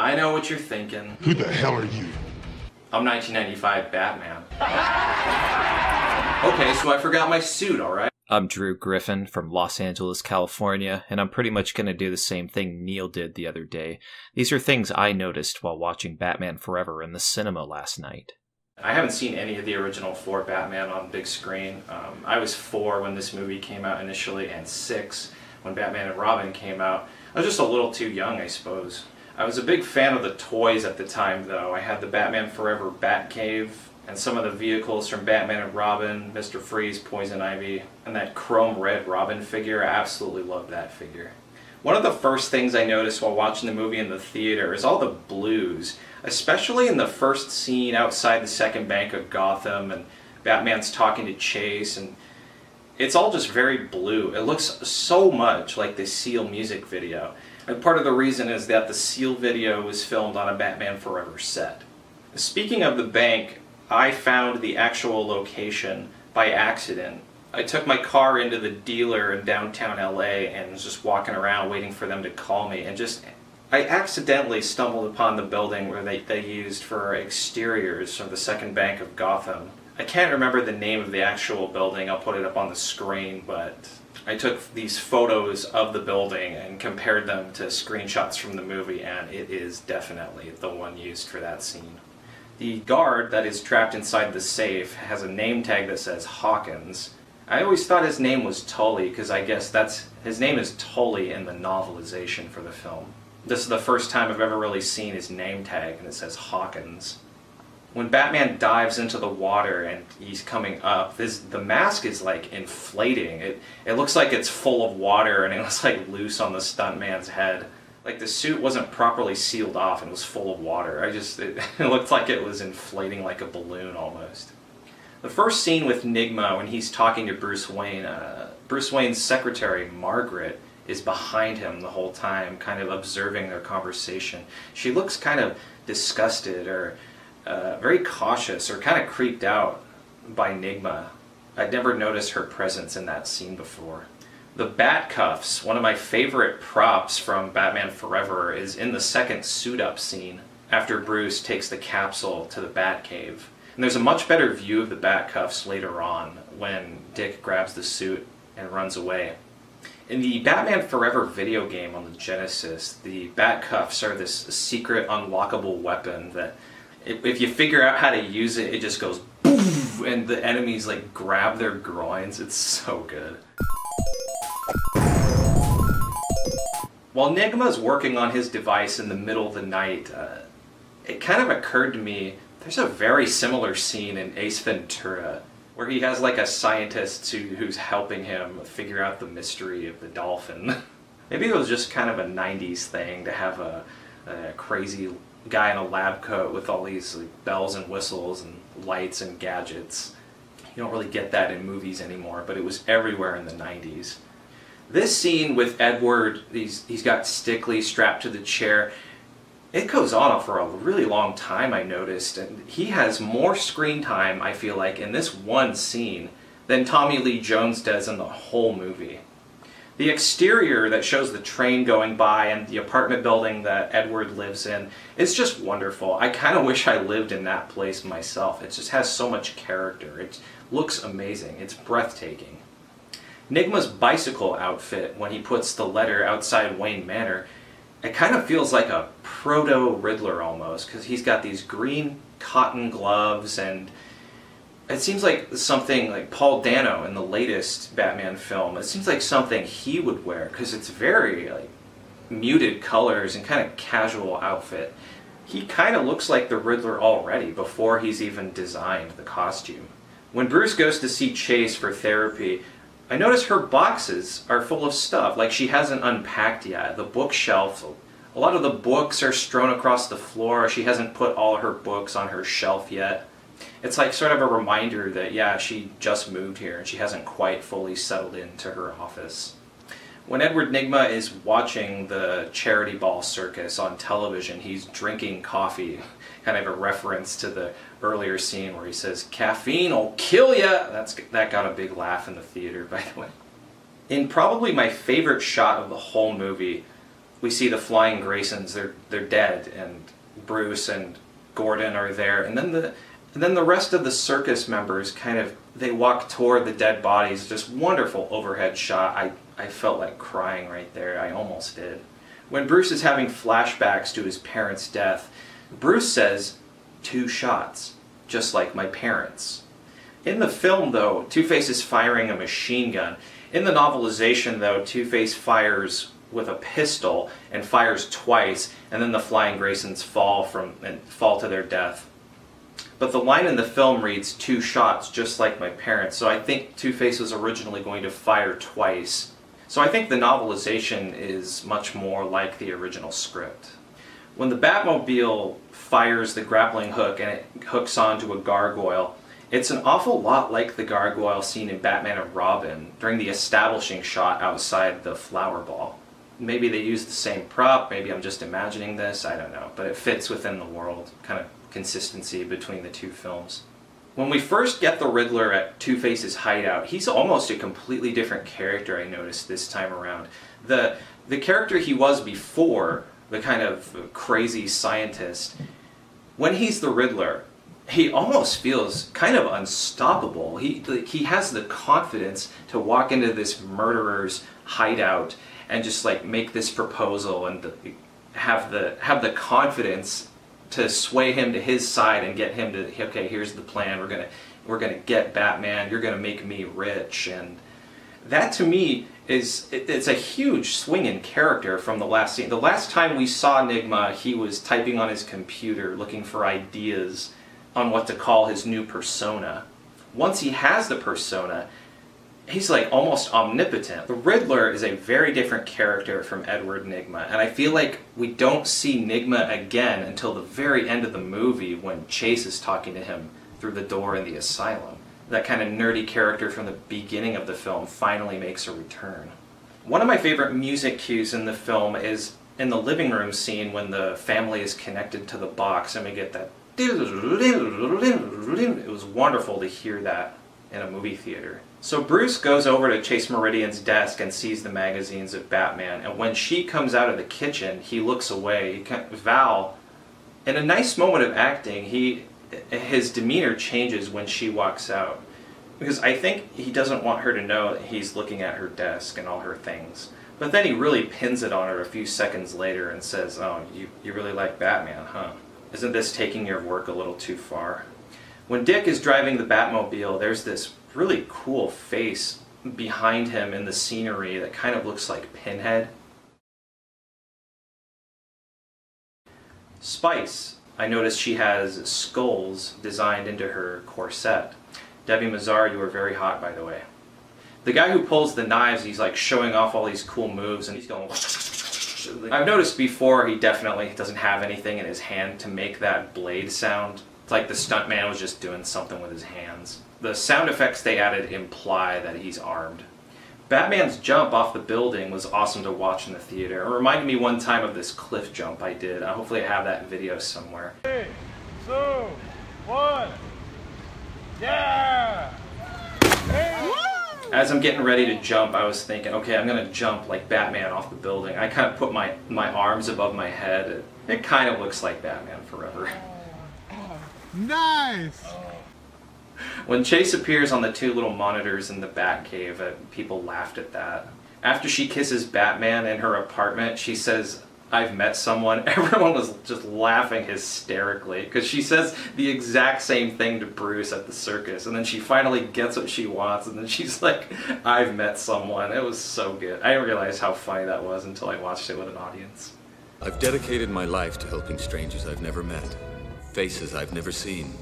I know what you're thinking. Who the hell are you? I'm 1995 Batman. Okay, so I forgot my suit, alright? I'm Drew Griffin from Los Angeles, California, and I'm pretty much going to do the same thing Neil did the other day. These are things I noticed while watching Batman Forever in the cinema last night. I haven't seen any of the original 4 Batman on big screen. I was 4 when this movie came out initially, and 6 when Batman and Robin came out. I was just a little too young, I suppose. I was a big fan of the toys at the time, though. I had the Batman Forever Batcave, and some of the vehicles from Batman and Robin, Mr. Freeze, Poison Ivy, and that chrome red Robin figure. I absolutely loved that figure. One of the first things I noticed while watching the movie in the theater is all the blues, especially in the first scene outside the second bank of Gotham, and Batman's talking to Chase, and it's all just very blue. It looks so much like the Seal music video. And part of the reason is that the Seal video was filmed on a Batman Forever set. Speaking of the bank, I found the actual location by accident. I took my car into the dealer in downtown LA and was just walking around waiting for them to call me, and I accidentally stumbled upon the building where they used for exteriors of the second bank of Gotham. I can't remember the name of the actual building, I'll put it up on the screen, but I took these photos of the building and compared them to screenshots from the movie, and it is definitely the one used for that scene. The guard that is trapped inside the safe has a name tag that says Hawkins. I always thought his name was Tully, because I guess his name is Tully in the novelization for the film. This is the first time I've ever really seen his name tag, and it says Hawkins. When Batman dives into the water and he's coming up, the mask is like inflating. It looks like it's full of water, and it looks like loose on the stuntman's head. Like the suit wasn't properly sealed off and was full of water. It looked like it was inflating like a balloon almost. The first scene with Nigma, when he's talking to Bruce Wayne, Bruce Wayne's secretary, Margaret, is behind him the whole time, kind of observing their conversation. She looks kind of disgusted or very cautious or kind of creeped out by Nigma. I'd never noticed her presence in that scene before. The bat cuffs, one of my favorite props from Batman Forever, is in the second suit-up scene after Bruce takes the capsule to the Batcave. And there's a much better view of the bat cuffs later on when Dick grabs the suit and runs away. In the Batman Forever video game on the Genesis, the bat cuffs are this secret unlockable weapon that if you figure out how to use it, it just goes poof, and the enemies like grab their groins. It's so good. While Nigma's working on his device in the middle of the night, it kind of occurred to me, there's a very similar scene in Ace Ventura where he has like a scientist who's helping him figure out the mystery of the dolphin. Maybe it was just kind of a 90s thing to have a crazy guy in a lab coat with all these like, bells and whistles and lights and gadgets. You don't really get that in movies anymore, but it was everywhere in the 90s. This scene with Edward, he's got Stickley strapped to the chair. It goes on for a really long time, I noticed, and he has more screen time, I feel like, in this one scene than Tommy Lee Jones does in the whole movie. The exterior that shows the train going by and the apartment building that Edward lives in, it's just wonderful. I kind of wish I lived in that place myself. It just has so much character. It looks amazing. It's breathtaking. Nigma's bicycle outfit, when he puts the letter outside Wayne Manor, it kind of feels like a proto-Riddler almost, because he's got these green cotton gloves, and it seems like something like Paul Dano in the latest Batman film. It seems like something he would wear, because it's very like muted colors and kind of casual outfit. He kind of looks like the Riddler already before he's even designed the costume. When Bruce goes to see Chase for therapy, I notice her boxes are full of stuff, like she hasn't unpacked yet. The bookshelf, a lot of the books are strewn across the floor. She hasn't put all her books on her shelf yet. It's like sort of a reminder that, yeah, she just moved here and she hasn't quite fully settled into her office. When Edward Nigma is watching the charity ball circus on television, he's drinking coffee, kind of a reference to the earlier scene where he says, "Caffeine will kill ya!" That got a big laugh in the theater, by the way. In probably my favorite shot of the whole movie, we see the Flying Graysons, they're dead, and Bruce and Gordon are there, and then the rest of the circus members they walk toward the dead bodies. Just wonderful overhead shot. I felt like crying right there. I almost did. When Bruce is having flashbacks to his parents' death, Bruce says, 2 shots, just like my parents. In the film, though, Two-Face is firing a machine gun. In the novelization, though, Two-Face fires with a pistol and fires twice, and then the Flying Graysons fall to their death. But the line in the film reads, 2 shots, just like my parents. So I think Two-Face was originally going to fire twice. So I think the novelization is much more like the original script. When the Batmobile fires the grappling hook and it hooks onto a gargoyle, it's an awful lot like the gargoyle scene in Batman and Robin during the establishing shot outside the flower ball. Maybe they used the same prop, maybe I'm just imagining this, I don't know. But it fits within the world, kind of consistency between the two films. When we first get the Riddler at Two-Face's hideout, he's almost a completely different character, I noticed this time around. The character he was before, the kind of crazy scientist, when he's the Riddler, he almost feels kind of unstoppable. He has the confidence to walk into this murderer's hideout and just like make this proposal and have the confidence to sway him to his side and get him to, okay, here's the plan, we're gonna get Batman, you're gonna make me rich. And that to me it's a huge swing in character from the last scene. The last time we saw Nigma, he was typing on his computer looking for ideas on what to call his new persona. Once he has the persona, he's like almost omnipotent. The Riddler is a very different character from Edward Nigma, and I feel like we don't see Nigma again until the very end of the movie when Chase is talking to him through the door in the asylum. That kind of nerdy character from the beginning of the film finally makes a return. One of my favorite music cues in the film is in the living room scene when the family is connected to the box and we get that. It was wonderful to hear that in a movie theater. So Bruce goes over to Chase Meridian's desk and sees the magazines of Batman, and when she comes out of the kitchen, he looks away. Val, in a nice moment of acting, his demeanor changes when she walks out. Because I think he doesn't want her to know that he's looking at her desk and all her things. But then he really pins it on her a few seconds later and says, oh, you really like Batman, huh? Isn't this taking your work a little too far? When Dick is driving the Batmobile, there's this really cool face behind him in the scenery that kind of looks like Pinhead. Spice, I noticed she has skulls designed into her corset. Debbie Mazar, you were very hot, by the way. The guy who pulls the knives, he's like showing off all these cool moves and he's going... I've noticed before he definitely doesn't have anything in his hand to make that blade sound. It's like the stuntman was just doing something with his hands. The sound effects they added imply that he's armed. Batman's jump off the building was awesome to watch in the theater. It reminded me one time of this cliff jump I did. Hopefully I have that video somewhere. 3, 2, 1, yeah! As I'm getting ready to jump, I was thinking, okay, I'm going to jump like Batman off the building. I kind of put my arms above my head. It kind of looks like Batman Forever. Nice! When Chase appears on the 2 little monitors in the Batcave, people laughed at that. After she kisses Batman in her apartment, she says, I've met someone. Everyone was just laughing hysterically because she says the exact same thing to Bruce at the circus, and then she finally gets what she wants, and then she's like, I've met someone. It was so good. I didn't realize how funny that was until I watched it with an audience. I've dedicated my life to helping strangers I've never met, faces I've never seen.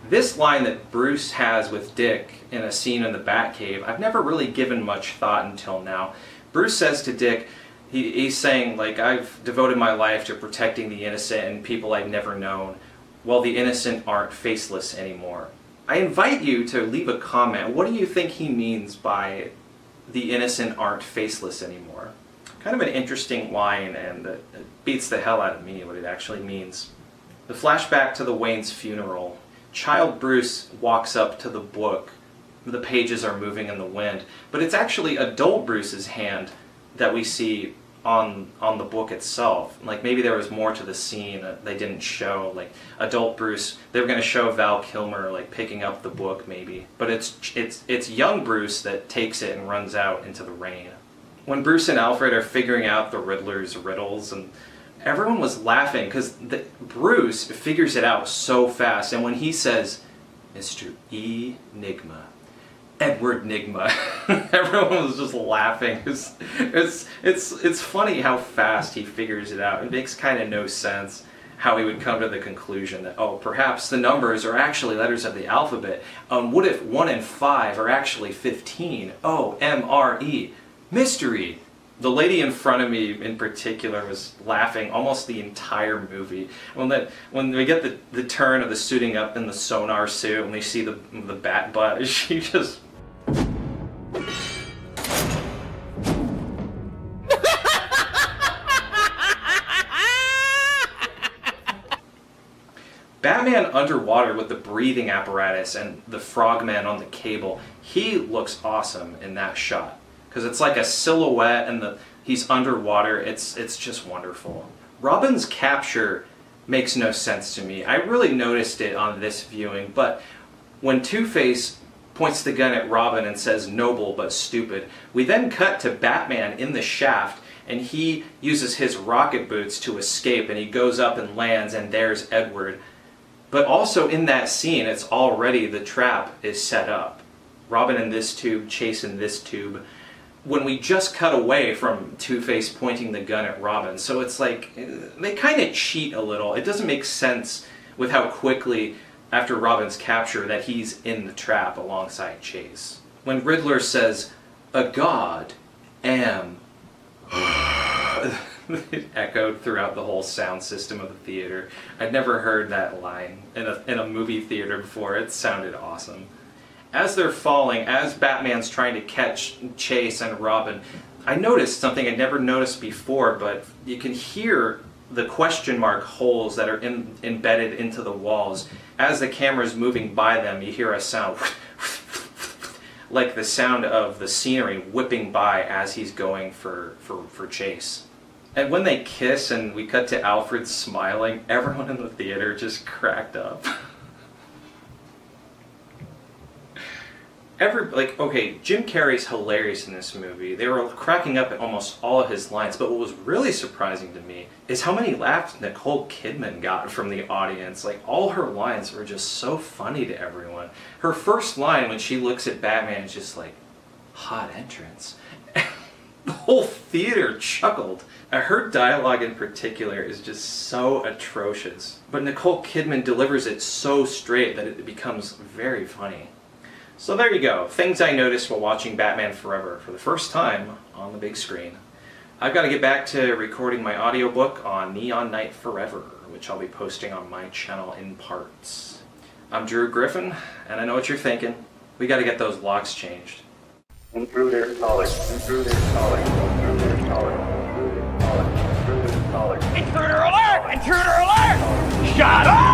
This line that Bruce has with Dick in a scene in the Batcave, I've never really given much thought until now. Bruce says to Dick, he's saying, like, I've devoted my life to protecting the innocent and people I've never known, while the innocent aren't faceless anymore. I invite you to leave a comment. What do you think he means by the innocent aren't faceless anymore? Kind of an interesting line, and it beats the hell out of me what it actually means. The flashback to the Wayne's funeral. Child Bruce walks up to the book. The pages are moving in the wind, but it's actually adult Bruce's hand that we see on the book itself. Like maybe there was more to the scene that they didn't show. Like adult Bruce, they were going to show Val Kilmer like picking up the book maybe, but it's young Bruce that takes it and runs out into the rain. When Bruce and Alfred are figuring out the Riddler's riddles, and everyone was laughing because Bruce figures it out so fast, and when he says, "Mr. Enigma," Edward Nigma, everyone was just laughing. It's funny how fast he figures it out. It makes kind of no sense how he would come to the conclusion that, oh, perhaps the numbers are actually letters of the alphabet. What if 1 and 5 are actually 15? Oh, M-R-E. Mystery. The lady in front of me in particular was laughing almost the entire movie. When we get the turn of the suiting up in the sonar suit and we see the bat butt, she just... Batman underwater with the breathing apparatus and the frogman on the cable, he looks awesome in that shot. Because it's like a silhouette and he's underwater. It's just wonderful. Robin's capture makes no sense to me. I really noticed it on this viewing, but when Two-Face points the gun at Robin and says noble but stupid, we then cut to Batman in the shaft and he uses his rocket boots to escape and he goes up and lands and there's Edward. But also in that scene, it's already the trap is set up. Robin in this tube, Chase in this tube. When we just cut away from Two-Face pointing the gun at Robin. So it's like, they kind of cheat a little. It doesn't make sense with how quickly, after Robin's capture, that he's in the trap alongside Chase. When Riddler says, "A god am," it echoed throughout the whole sound system of the theater. I'd never heard that line in a movie theater before. It sounded awesome. As they're falling, as Batman's trying to catch Chase and Robin, I noticed something I'd never noticed before, but you can hear the question mark holes that are embedded into the walls. As the camera's moving by them, you hear a sound like the sound of the scenery whipping by as he's going for Chase. And when they kiss and we cut to Alfred smiling, everyone in the theater just cracked up. Okay, Jim Carrey's hilarious in this movie. They were cracking up at almost all of his lines, but what was really surprising to me is how many laughs Nicole Kidman got from the audience. Like, all her lines were just so funny to everyone. Her first line when she looks at Batman is just like, "Hot entrance." The whole theater chuckled. Her dialogue in particular is just so atrocious. But Nicole Kidman delivers it so straight that it becomes very funny. So there you go, things I noticed while watching Batman Forever for the first time on the big screen. I've got to get back to recording my audiobook on Neon Night Forever, which I'll be posting on my channel in parts. I'm Drew Griffin, and I know what you're thinking. We got to get those locks changed. Intruder calling. Intruder calling. Intruder calling. Intruder calling. Intruder calling. Intruder alert! Intruder alert! Shut up!